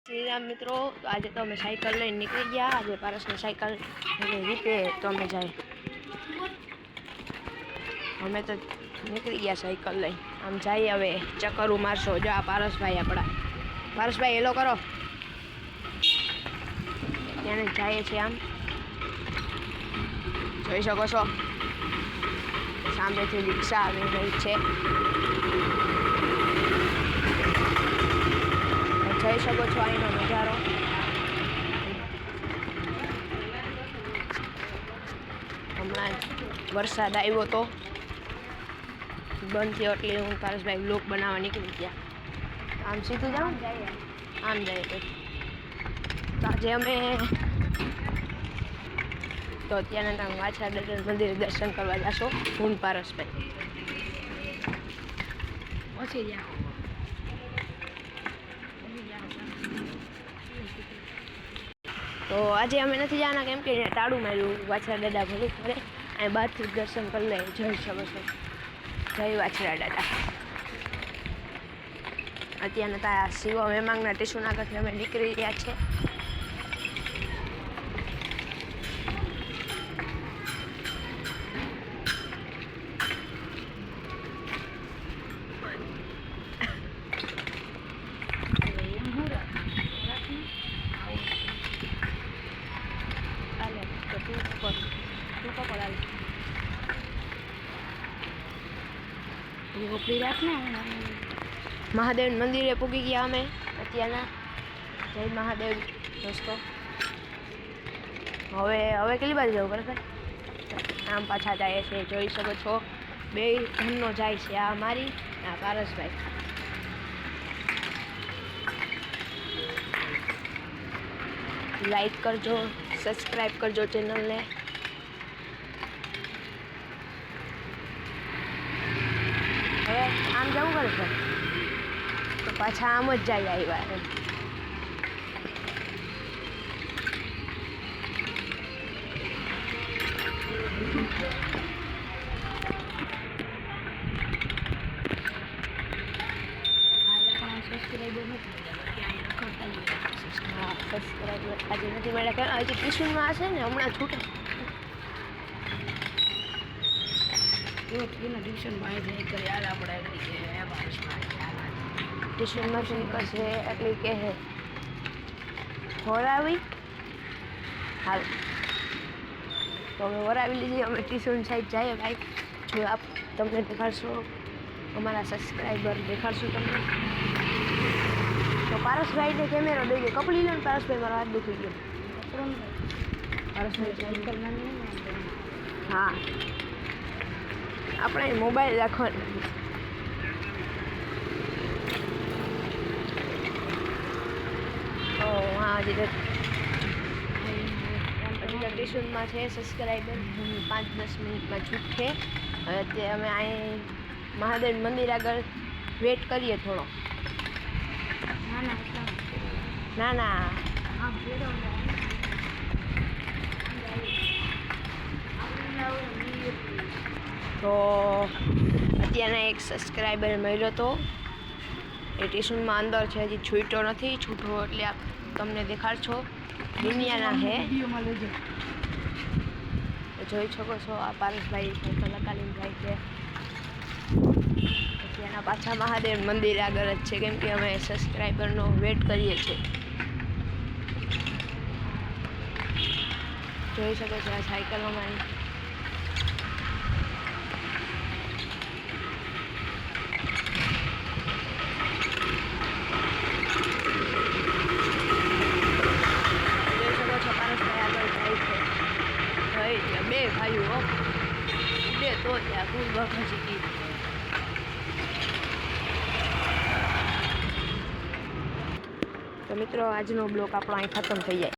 શ્રીરામ મિત્રો, આજે તો અમે સાયકલ લઈને નીકળી ગયા. આજે પારસની સાયકલ રિપેર તો અમે જાય અમે તો નીકળી ગયા સાયકલ લઈ. આમ જઈએ હવે ચક્કરું મારશો. જો આ પારસભાઈ આપણા પારસભાઈ હેલો કરો. ત્યાં જઈએ છીએ. આમ જોઈ શકો છો સામેથી રિક્ષા આવી રહી છે. જોઈ શકો છો અહીંનો નજારો. હમણાં વરસાદ આવ્યો તો બંધ થયો એટલે હું પારસભાઈ બ્લોગ બનાવવા નીકળી ગયા. આમ સીધું જાઉં આમ જાય તો આજે અમે તો ત્યાંના વાછરા દાદા મંદિરે દર્શન કરવા જશો. હું પારસભાઈ પહોંચી ગયા. તો આજે અમે નથી જવાના કેમ કે તાળું માર્યું. વાછરા દાદા ભલે કરે અહીં બહારથી દર્શન કરી લે. જોઈ શકો છો. જય વાછરા દાદા. અત્યારના તારા શિવા વેમાંગના ટીશું આગળથી અમે નીકળી રહ્યા છે. મહાદેવ મંદિરે પૂગી ગયા અમે અત્યારના. જય મહાદેવ દોસ્તો. હવે કેટલી બાજુ જવું બરાબર? આમ પાછા જાય છે. જોઈ શકો છો બે ધનનો જાય છે. આ મારી આ પારસભાઈ. લાઈક કરજો, સબસ્ક્રાઈબ કરજો ચેનલને. હવે આમ જવું પડે છે તો પાછા આમ જ જાય આવ્યા એમ. સબસ્ક્રાઈબર આજે નથી મળ્યા. હજી ટ્યુશનમાં હશે ને હમણાં છૂટે. ટ્યુશનમાં શું કરશે એટલે કે વરાવી હાલ તો અમે વરાવી લીધી. અમે ટ્યુશન સાઈડ જઈએ ભાઈ. જો આપ તમને દેખાડશો અમારા સબસ્ક્રાઈબર દેખાડશું તમને. તો પારસભાઈને કેમેરો દઈ ગયો. કપડી લો ને પારસભાઈ, મારો હાથ દુખી ગયો. પારસભાઈ હા આપણે મોબાઈલ રાખવાનો. હા હજી ટ્યુશનમાં છે સબસ્ક્રાઈબર. 5-10 મિનિટમાં છૂટશે. હવે તે અમે અહીં મહાદેવ મંદિર આગળ વેટ કરીએ થોડો. ના ના તો અત્યારના એક સબસ્ક્રાઈબર મળ્યો હતો. એ ટ્યુશનમાં અંદર છે, હજી છૂટ્યો નથી. છૂટો એટલે આપ તમને દેખાડશો. દુનિયાના હે જોઈ શકો છો. આ પારસભાઈ સાયકલ લગાડીને જાય છે. અત્યારના પાછા મહાદેવ મંદિર આગળ જ છે કેમ કે અમે સબસ્ક્રાઈબરનો વેટ કરીએ છીએ. જોઈ શકો છો આ સાયકલ અમારી. બે ભાઈઓ બે તો ત્યાં ગુલ બાબાજી કીધું. તો મિત્રો આજનો બ્લોગ આપણો અહીં ખતમ થઈ જાય.